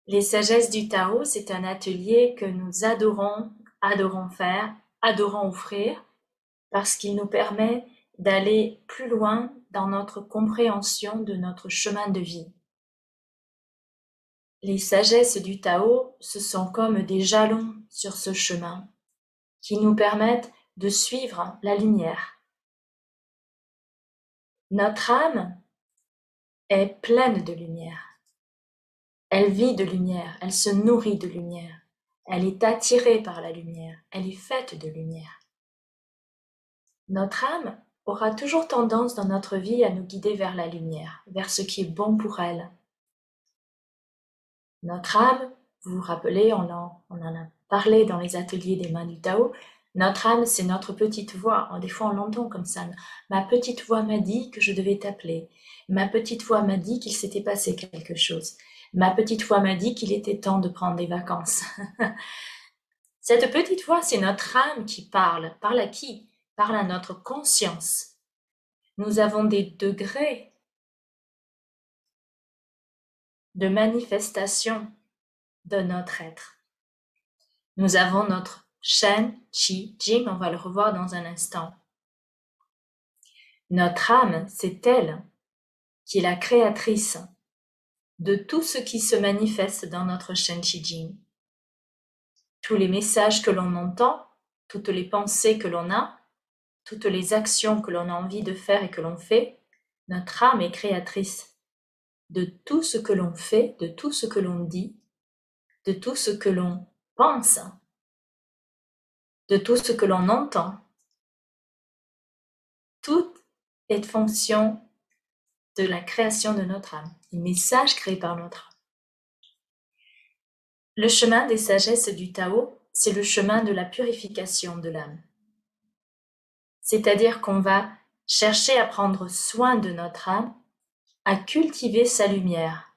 Les sagesses du Tao, c'est un atelier que nous adorons faire, adorons offrir, parce qu'il nous permet d'aller plus loin dans notre compréhension de notre chemin de vie. Les sagesses du Tao, ce sont comme des jalons sur ce chemin qui nous permettent de suivre la lumière. Notre âme est pleine de lumière. Elle vit de lumière, elle se nourrit de lumière, elle est attirée par la lumière, elle est faite de lumière. Notre âme aura toujours tendance dans notre vie à nous guider vers la lumière, vers ce qui est bon pour elle. Notre âme, vous vous rappelez, on en a parlé dans les ateliers des mains du Tao, notre âme, c'est notre petite voix. Des fois, on l'entend comme ça. Ma petite voix m'a dit que je devais t'appeler. Ma petite voix m'a dit qu'il s'était passé quelque chose. Ma petite voix m'a dit qu'il était temps de prendre des vacances. Cette petite voix, c'est notre âme qui parle. Parle à qui? Parle à notre conscience. Nous avons des degrés de manifestation de notre être. Nous avons notre Shen, Qi, Jing, on va le revoir dans un instant. Notre âme, c'est elle qui est la créatrice de tout ce qui se manifeste dans notre Shen, Qi, Jing. Tous les messages que l'on entend, toutes les pensées que l'on a, toutes les actions que l'on a envie de faire et que l'on fait, notre âme est créatrice de tout ce que l'on fait, de tout ce que l'on dit, de tout ce que l'on pense, de tout ce que l'on entend. Tout est fonction de la création de notre âme, les messages créés par notre âme. Le chemin des sagesses du Tao, c'est le chemin de la purification de l'âme. C'est-à-dire qu'on va chercher à prendre soin de notre âme, à cultiver sa lumière.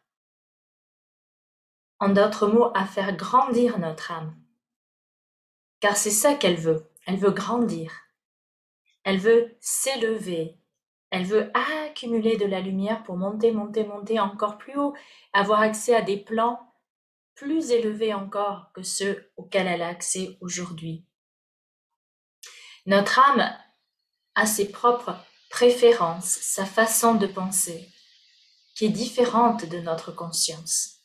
En d'autres mots, à faire grandir notre âme. Car c'est ça qu'elle veut grandir. Elle veut s'élever. Elle veut accumuler de la lumière pour monter encore plus haut, avoir accès à des plans plus élevés encore que ceux auxquels elle a accès aujourd'hui. Notre âme a ses propres préférences, sa façon de penser, qui est différente de notre conscience.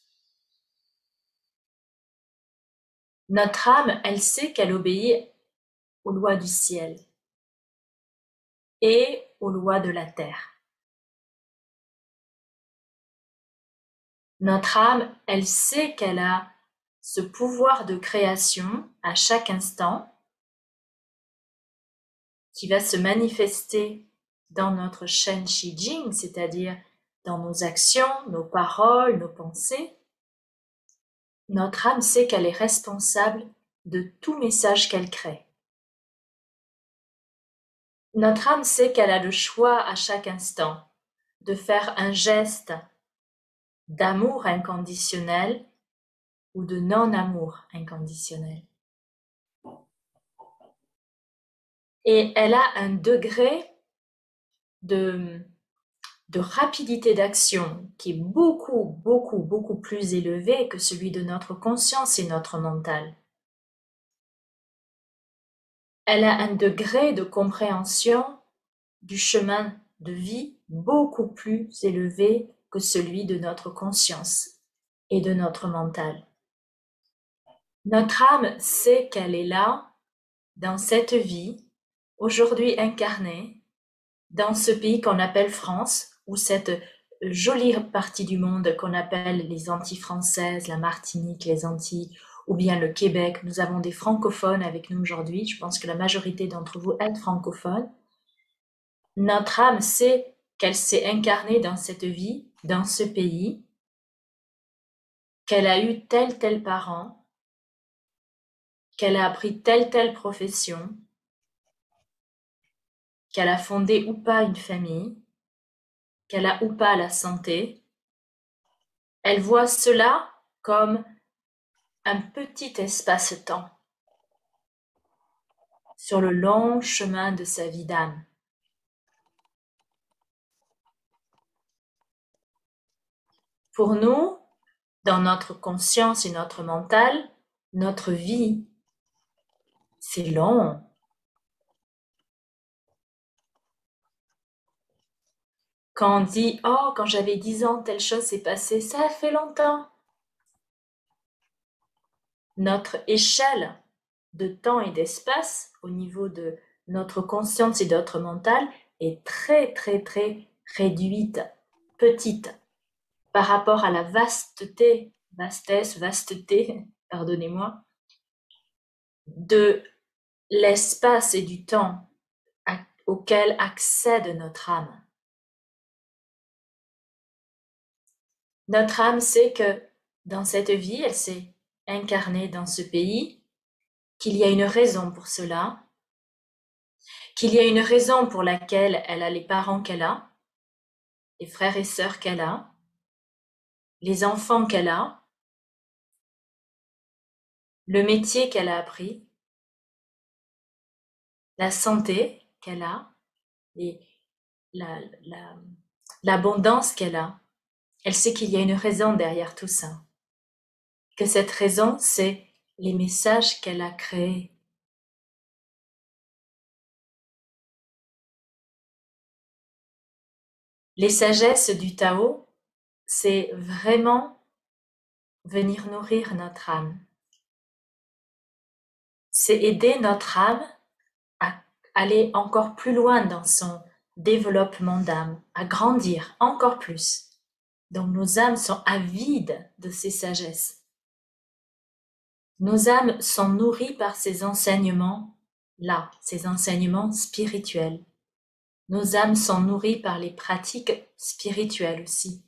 Notre âme, elle sait qu'elle obéit aux lois du ciel et aux lois de la terre. Notre âme, elle sait qu'elle a ce pouvoir de création à chaque instant qui va se manifester dans notre Shen Qi Jing, c'est-à-dire dans nos actions, nos paroles, nos pensées. Notre âme sait qu'elle est responsable de tout message qu'elle crée. Notre âme sait qu'elle a le choix à chaque instant de faire un geste d'amour inconditionnel ou de non-amour inconditionnel. Et elle a un degré de rapidité d'action qui est beaucoup plus élevé que celui de notre conscience et notre mental. Elle a un degré de compréhension du chemin de vie beaucoup plus élevé que celui de notre conscience et de notre mental. Notre âme sait qu'elle est là, dans cette vie, aujourd'hui incarnée, dans ce pays qu'on appelle France, ou cette jolie partie du monde qu'on appelle les Antilles françaises, la Martinique, les Antilles, ou bien le Québec. Nous avons des francophones avec nous aujourd'hui. Je pense que la majorité d'entre vous êtes francophones. Notre âme sait qu'elle s'est incarnée dans cette vie, dans ce pays, qu'elle a eu tel parent, qu'elle a appris telle profession, qu'elle a fondé ou pas une famille, qu'elle a ou pas la santé. Elle voit cela comme un petit espace-temps sur le long chemin de sa vie d'âme. Pour nous, dans notre conscience et notre mental, notre vie, c'est long. Quand on dit « Oh, quand j'avais 10 ans, telle chose s'est passée », ça fait longtemps. Notre échelle de temps et d'espace au niveau de notre conscience et de notre mental est très, très, très réduite, petite, par rapport à la vasteté, pardonnez-moi, de l'espace et du temps auquel accède notre âme. Notre âme sait que dans cette vie, elle s'est incarnée dans ce pays, qu'il y a une raison pour cela, qu'il y a une raison pour laquelle elle a les parents qu'elle a, les frères et sœurs qu'elle a, les enfants qu'elle a, le métier qu'elle a appris, la santé qu'elle a et l'abondance qu'elle a. Elle sait qu'il y a une raison derrière tout ça. Que cette raison, c'est les messages qu'elle a créés. Les sagesses du Tao, c'est vraiment venir nourrir notre âme. C'est aider notre âme à aller encore plus loin dans son développement d'âme, à grandir encore plus. Donc nos âmes sont avides de ces sagesses. Nos âmes sont nourries par ces enseignements-là, ces enseignements spirituels. Nos âmes sont nourries par les pratiques spirituelles aussi.